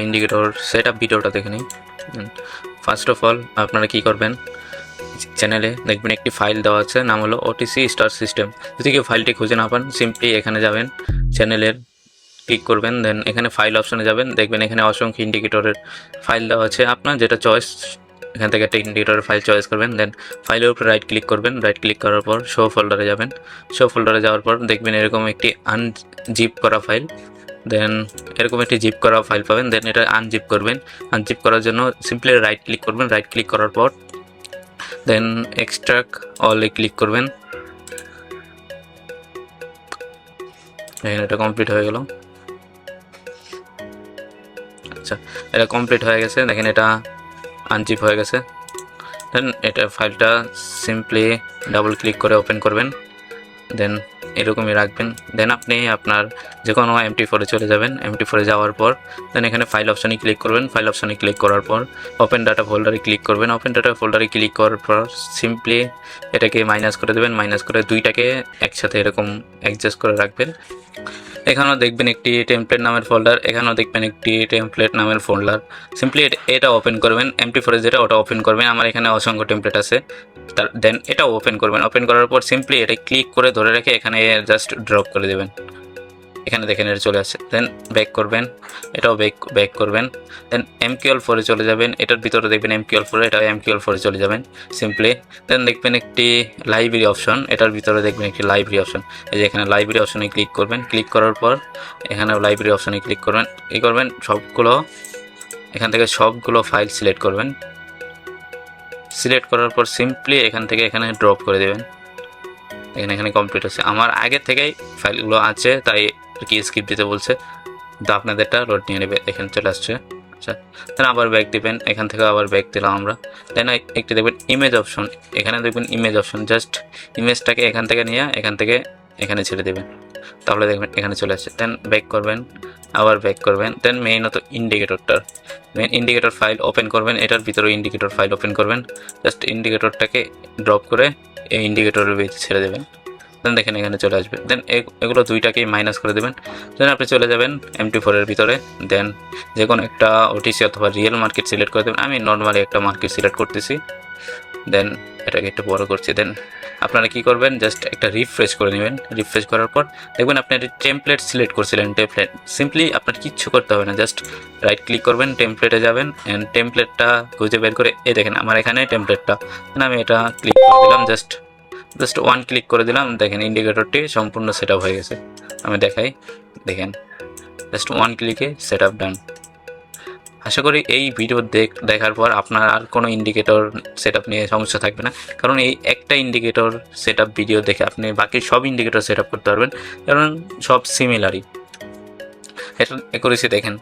Indicator set up ভিডিওটা দেখে নিই। ফার্স্ট অফ অল আপনারা কী করবেন, চ্যানেলে দেখবেন একটি ফাইল দেওয়া আছে, নাম হলো ওটিসি স্টার সিস্টেম। যদি কেউ ফাইলটি খুঁজে না পান, সিম্পলি এখানে যাবেন, চ্যানেলের ক্লিক করবেন, দেন এখানে ফাইল অপশনে যাবেন, দেখবেন এখানে অসংখ্য ইন্ডিকেটরের ফাইল দেওয়া আছে। আপনার যেটা চয়েস, এখান থেকে একটা ইন্ডিকেটরের ফাইল চয়েস করবেন, দেন ফাইলের উপর রাইট ক্লিক করবেন। রাইট ক্লিক করার পর শো ফোল্ডারে যাবেন। শো ফোল্ডারে যাওয়ার পর দেখবেন এরকম একটি আনজিপ করা ফাইল, দেন এরকম একটি জিপ করা ফাইল পাবেন। দেন এটা আনজিপ করবেন। আনজিপ করার জন্য সিম্পলি রাইট ক্লিক করবেন। রাইট ক্লিক করার পর দেন এক্সট্রাক্ট অলে ক্লিক করবেন। দেখেন এটা কমপ্লিট হয়ে গেল। আচ্ছা, এটা কমপ্লিট হয়ে গেছে, দেখেন এটা আনজিপ হয়ে গেছে। দেন এটা ফাইলটা সিম্পলি ডাবল ক্লিক করে ওপেন করবেন, দেন এরকমই রাখবেন। দেন আপনি আপনার যে কোনো MP4 চলে যাবেন। MP4 যাওয়ার পর দেন এখানে ফাইল অপশানে ক্লিক করবেন। ফাইল অপশানে ক্লিক করার পর ওপেন ডাটা ফোল্ডারে ক্লিক করবেন। ওপেন ডাটা ফোল্ডারে ক্লিক করার পর সিম্পলি এটাকে মাইনাস করে দেবেন। মাইনাস করে দুইটাকে একসাথে এরকম অ্যাডজাস্ট করে রাখবেন। এখানেও দেখবেন একটি টেমপ্লেট নামের ফোল্ডার, এখানেও দেখবেন একটি টেমপ্লেট নামের ফোল্ডার। সিম্পলি এটা ওপেন করবেন, MP4 যেটা ওটা ওপেন করবেন। আমার এখানে অসংখ্য টেমপ্লেট আছে, দেন এটা ওপেন করবেন। ওপেন করার পর সিম্পলি এটা ক্লিক করে ধরে রেখে এখানে জাস্ট ড্রপ করে দেবেন। এখানে দেখেন এটা চলে আসছে। দেন ব্যাক করবেন, এটাও ব্যাক করবেন। দেন MQL4 চলে যাবেন। এটার ভিতরে দেখবেন MQL4, এটা MQL4 চলে যাবেন সিম্পলি। দেন দেখবেন একটি লাইব্রেরি অপশন, এটার ভিতরে দেখবেন একটি লাইব্রেরি অপশন। এই যে এখানে লাইব্রেরি অপশনে ক্লিক করবেন। ক্লিক করার পর এখানে লাইব্রেরি অপশনে ক্লিক করবেন। কী করবেন, সবগুলো এখান থেকে সবগুলো ফাইল সিলেক্ট করবেন। সিলেক্ট করার পর সিম্পলি এখান থেকে এখানে ড্রপ করে দেবেন। এখানে কমপ্লিট হচ্ছে। আমার আগে থেকেই ফাইলগুলো আছে, তাই কি স্কিপ দিতে বলছে, কিন্তু আপনাদেরটা লোড নিয়ে নেবে। এখানে চলে আসছে। আচ্ছা, দেন আবার ব্যাক দিবেন। এখান থেকে আবার ব্যাক দিলাম আমরা। দেন একটি দেখবেন ইমেজ অপশন, এখানে দেখবেন ইমেজ অপশন। জাস্ট ইমেজটাকে এখান থেকে নিয়ে এখান থেকে এখানে ছেড়ে দেবেন, তাহলে দেখবেন এখানে চলে আসছে। দেন ব্যাক করবেন, আবার ব্যাক করবেন। দেন মেইনত মেইন ইন্ডিকেটর ফাইল ওপেন করবেন। এটার ভিতরে ইন্ডিকেটর ফাইল ওপেন করবেন। জাস্ট ইন্ডিকেটরটাকে ড্রপ করে এই ইন্ডিকেটরের ভিতরে ছেড়ে দেবেন। দেন দেখেন এখানে চলে আসবে। দেন এগুলো দুইটাকেই মাইনাস করে দেবেন। দেন আপনি চলে যাবেন MT4 এর ভিতরে। দেন যে কোনো একটা OTC অথবা রিয়েল মার্কেট সিলেক্ট করে দেবেন। আমি নর্মালি একটা মার্কেট সিলেক্ট করতেছি। দেন এটাকে একটু বড় করছি। দেন আপনারা কি করবেন, জাস্ট একটা রিফ্রেশ করে নেবেন। রিফ্রেশ করার পর দেখবেন আপনি একটা টেমপ্লেট সিলেক্ট করছিলেন। টেমপ্লেট সিম্পলি আপনার কিচ্ছু করতে হবে না, জাস্ট রাইট ক্লিক করবেন, টেমপ্লেটে যাবেন, অ্যান্ড টেমপ্লেটটা খুঁজে বের করে এই দেখেন আমার এখানে টেমপ্লেটটা। দেন আমি এটা ক্লিক করে দিলাম, জাস্ট ওয়ান ক্লিক করে দিলাম। দেখেন ইন্ডিকেটরটি সম্পূর্ণ সেট আপ হয়ে গেছে। আমি দেখাই, দেখেন জাস্ট ওয়ান ক্লিকে সেট আপ ডান। আশা করি এই ভিডিও দেখার পর আপনার আর কোনো ইন্ডিকেটর সেট আপ নিয়ে সমস্যা থাকবে না, কারণ এই একটা ইন্ডিকেটর সেট আপ ভিডিও দেখে আপনি বাকি সব ইন্ডিকেটর সেট আপ করতে পারবেন, কারণ সব সিমিলারই। এটা করেছি দেখেন।